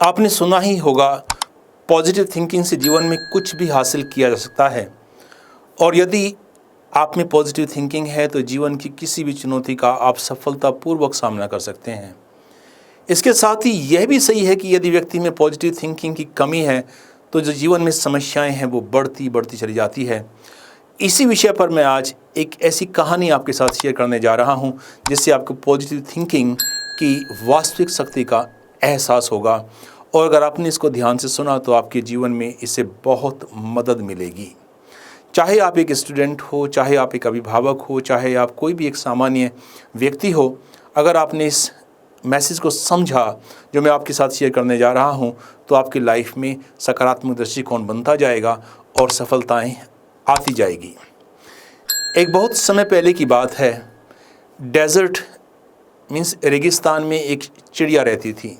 आपने सुना ही होगा, पॉजिटिव थिंकिंग से जीवन में कुछ भी हासिल किया जा सकता है। और यदि आप में पॉजिटिव थिंकिंग है तो जीवन की किसी भी चुनौती का आप सफलतापूर्वक सामना कर सकते हैं। इसके साथ ही यह भी सही है कि यदि व्यक्ति में पॉजिटिव थिंकिंग की कमी है तो जो जीवन में समस्याएं हैं वो बढ़ती बढ़ती चली जाती है। इसी विषय पर मैं आज एक ऐसी कहानी आपके साथ शेयर करने जा रहा हूं जिससे आपको पॉजिटिव थिंकिंग की वास्तविक शक्ति का एहसास होगा। और अगर आपने इसको ध्यान से सुना तो आपके जीवन में इससे बहुत मदद मिलेगी। चाहे आप एक स्टूडेंट हो, चाहे आप एक अभिभावक हो, चाहे आप कोई भी एक सामान्य व्यक्ति हो, अगर आपने इस मैसेज को समझा जो मैं आपके साथ शेयर करने जा रहा हूं, तो आपकी लाइफ में सकारात्मक दृष्टिकोण बनता जाएगा और सफलताएं आती जाएगी। एक बहुत समय पहले की बात है। डेजर्ट मीन्स रेगिस्तान में एक चिड़िया रहती थी।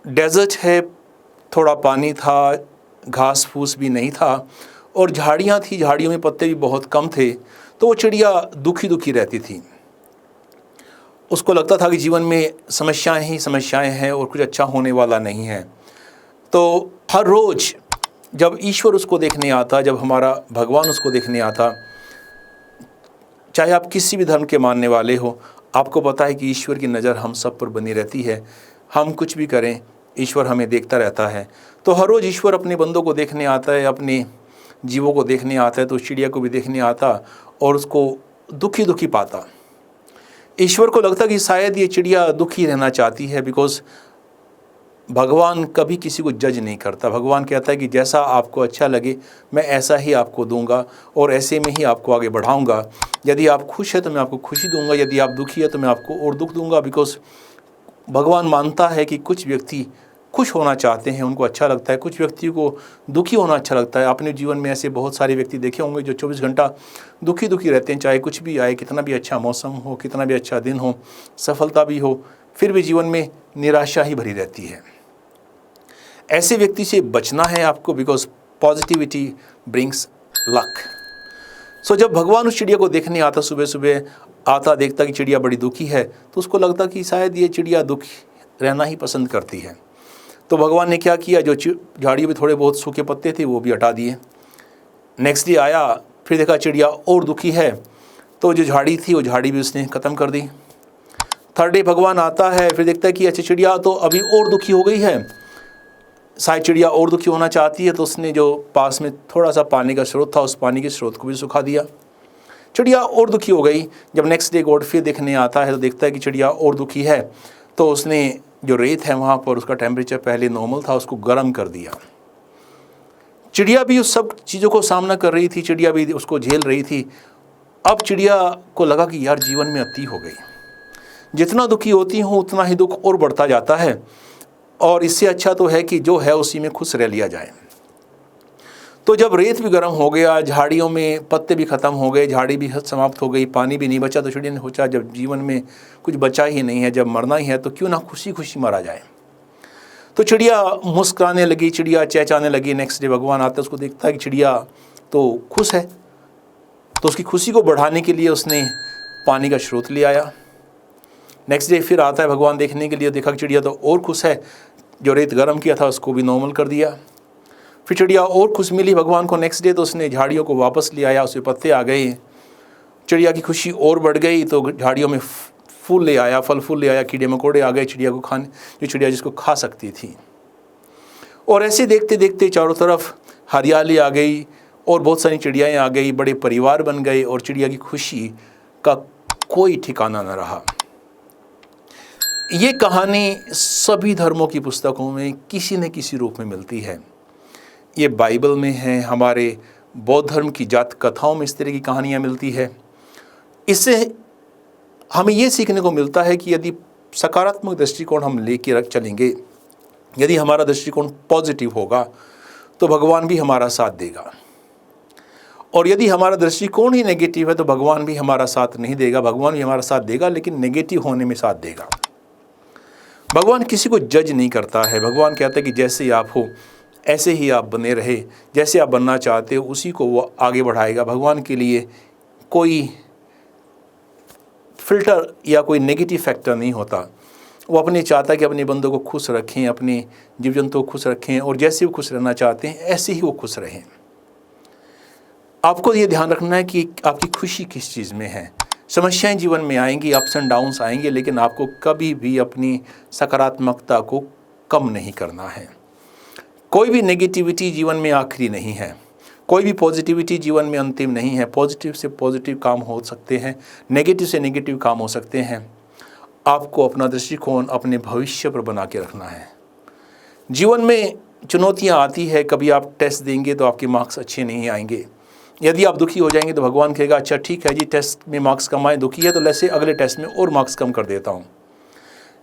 डेजर्ट है, थोड़ा पानी था, घास फूस भी नहीं था और झाड़ियाँ थी, झाड़ियों में पत्ते भी बहुत कम थे। तो वो चिड़िया दुखी दुखी रहती थी। उसको लगता था कि जीवन में समस्याएं ही समस्याएं हैं और कुछ अच्छा होने वाला नहीं है। तो हर रोज़ जब ईश्वर उसको देखने आता, जब हमारा भगवान उसको देखने आता, चाहे आप किसी भी धर्म के मानने वाले हो, आपको पता है कि ईश्वर की नज़र हम सब पर बनी रहती है। हम कुछ भी करें, ईश्वर हमें देखता रहता है। तो हर रोज़ ईश्वर अपने बंदों को देखने आता है, अपने जीवों को देखने आता है। तो चिड़िया को भी देखने आता और उसको दुखी दुखी पाता। ईश्वर को लगता कि शायद ये चिड़िया दुखी रहना चाहती है, बिकॉज भगवान कभी किसी को जज नहीं करता। भगवान कहता है कि जैसा आपको अच्छा लगे मैं ऐसा ही आपको दूंगा और ऐसे में ही आपको आगे बढ़ाऊंगा। यदि आप खुश है तो मैं आपको खुशी दूंगा, यदि आप दुखी है तो मैं आपको और दुख दूंगा। बिकॉज भगवान मानता है कि कुछ व्यक्ति खुश होना चाहते हैं, उनको अच्छा लगता है, कुछ व्यक्ति को दुखी होना अच्छा लगता है। आपने जीवन में ऐसे बहुत सारे व्यक्ति देखे होंगे जो 24 घंटा दुखी दुखी रहते हैं, चाहे कुछ भी आए, कितना भी अच्छा मौसम हो, कितना भी अच्छा दिन हो, सफलता भी हो, फिर भी जीवन में निराशा ही भरी रहती है। ऐसे व्यक्ति से बचना है आपको, बिकॉज पॉजिटिविटी ब्रिंग्स लक। सो जब भगवान उस चिड़िया को देखने आता, सुबह सुबह आता, देखता कि चिड़िया बड़ी दुखी है, तो उसको लगता कि शायद ये चिड़िया दुखी रहना ही पसंद करती है। तो भगवान ने क्या किया, जो झाड़ियों में थोड़े बहुत सूखे पत्ते थे वो भी हटा दिए। नेक्स्ट डे आया, फिर देखा चिड़िया और दुखी है, तो जो झाड़ी थी वो झाड़ी भी उसने ख़त्म कर दी। थर्ड डे भगवान आता है, फिर देखता है कि अच्छा चिड़िया तो अभी और दुखी हो गई है, शायद चिड़िया और दुखी होना चाहती है। तो उसने जो पास में थोड़ा सा पानी का स्रोत था, उस पानी के स्रोत को भी सुखा दिया। चिड़िया और दुखी हो गई। जब नेक्स्ट डे गॉड फिर देखने आता है तो देखता है कि चिड़िया और दुखी है, तो उसने जो रेत है वहाँ पर, उसका टेम्परेचर पहले नॉर्मल था, उसको गर्म कर दिया। चिड़िया भी उस सब चीज़ों को सामना कर रही थी, चिड़िया भी उसको झेल रही थी। अब चिड़िया को लगा कि यार जीवन में अति हो गई, जितना दुखी होती हूँ उतना ही दुख और बढ़ता जाता है, और इससे अच्छा तो है कि जो है उसी में खुश रह लिया जाए। तो जब रेत भी गर्म हो गया, झाड़ियों में पत्ते भी ख़त्म हो गए, झाड़ी भी समाप्त हो गई, पानी भी नहीं बचा, तो चिड़िया ने सोचा जब जीवन में कुछ बचा ही नहीं है, जब मरना ही है तो क्यों ना खुशी खुशी मरा जाए। तो चिड़िया मुस्कुराने लगी, चिड़िया चहचहाने लगी। नेक्स्ट डे भगवान आता है, उसको देखता है कि चिड़िया तो खुश है, तो उसकी खुशी को बढ़ाने के लिए उसने पानी का स्रोत ले आया। नेक्स्ट डे फिर आता है भगवान देखने के लिए, देखा कि चिड़िया तो और खुश है, जो रेत गर्म किया था उसको भी नॉर्मल कर दिया। फिर चिड़िया और खुश मिली भगवान को नेक्स्ट डे, तो उसने झाड़ियों को वापस ले आया, उसमें पत्ते आ गए। चिड़िया की खुशी और बढ़ गई, तो झाड़ियों में फूल ले आया, फल फूल ले आया, कीड़े मकोड़े आ गए चिड़िया को खाने, जो चिड़िया जिसको खा सकती थी। और ऐसे देखते देखते चारों तरफ हरियाली आ गई और बहुत सारी चिड़ियाएँ आ गई, बड़े परिवार बन गए और चिड़िया की खुशी का कोई ठिकाना न रहा। ये कहानी सभी धर्मों की पुस्तकों में किसी न किसी रूप में मिलती है। ये बाइबल में है, हमारे बौद्ध धर्म की जात कथाओं में इस तरह की कहानियाँ मिलती है। इससे हमें ये सीखने को मिलता है कि यदि सकारात्मक दृष्टिकोण हम लेके रख चलेंगे, यदि हमारा दृष्टिकोण पॉजिटिव होगा तो भगवान भी हमारा साथ देगा, और यदि हमारा दृष्टिकोण ही नेगेटिव है तो भगवान भी हमारा साथ नहीं देगा। भगवान भी हमारा साथ देगा लेकिन नेगेटिव होने में साथ देगा। भगवान किसी को जज नहीं करता है। भगवान कहता है कि जैसे आप हो ऐसे ही आप बने रहे, जैसे आप बनना चाहते हो उसी को वो आगे बढ़ाएगा। भगवान के लिए कोई फिल्टर या कोई नेगेटिव फैक्टर नहीं होता। वो अपने चाहता है कि अपने बंदों को खुश रखें, अपने जीव जंतु को खुश रखें, और जैसे वो खुश रहना चाहते हैं ऐसे ही वो खुश रहें। आपको ये ध्यान रखना है कि आपकी खुशी किस चीज़ में है। समस्याएं जीवन में आएंगी, अप्स एंड डाउन्स आएंगे, लेकिन आपको कभी भी अपनी सकारात्मकता को कम नहीं करना है। कोई भी नेगेटिविटी जीवन में आखिरी नहीं है, कोई भी पॉजिटिविटी जीवन में अंतिम नहीं है। पॉजिटिव से पॉजिटिव काम हो सकते हैं, नेगेटिव से नेगेटिव काम हो सकते हैं। आपको अपना दृष्टिकोण अपने भविष्य पर बना के रखना है। जीवन में चुनौतियां आती है, कभी आप टेस्ट देंगे तो आपके मार्क्स अच्छे नहीं आएंगे। यदि आप दुखी हो जाएंगे तो भगवान कहेगा अच्छा ठीक है जी, टेस्ट में मार्क्स कम आए, दुखी है तो वैसे अगले टेस्ट में और मार्क्स कम कर देता हूँ।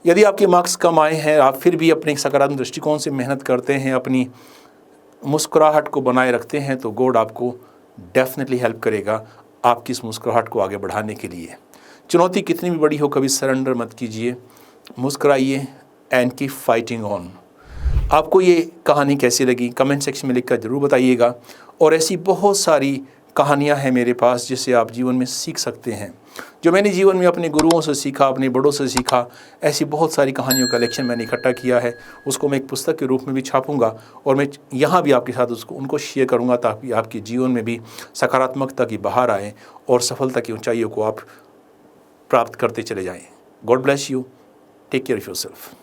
यदि आपके मार्क्स कम आए हैं, आप फिर भी अपने सकारात्मक दृष्टिकोण से मेहनत करते हैं, अपनी मुस्कुराहट को बनाए रखते हैं, तो गॉड आपको डेफिनेटली हेल्प करेगा आपकी इस मुस्कुराहट को आगे बढ़ाने के लिए। चुनौती कितनी भी बड़ी हो, कभी सरेंडर मत कीजिए, मुस्कुराइए एंड कीप फाइटिंग ऑन। आपको ये कहानी कैसी लगी कमेंट सेक्शन में लिखकर ज़रूर बताइएगा। और ऐसी बहुत सारी कहानियाँ हैं मेरे पास जिससे आप जीवन में सीख सकते हैं। जो मैंने जीवन में अपने गुरुओं से सीखा, अपने बड़ों से सीखा, ऐसी बहुत सारी कहानियों का कलेक्शन मैंने इकट्ठा किया है। उसको मैं एक पुस्तक के रूप में भी छापूंगा और मैं यहाँ भी आपके साथ उनको शेयर करूँगा, ताकि आपके जीवन में भी सकारात्मकता की बहार आए और सफलता की ऊंचाइयों को आप प्राप्त करते चले जाएँ। God bless you, take care of yourself.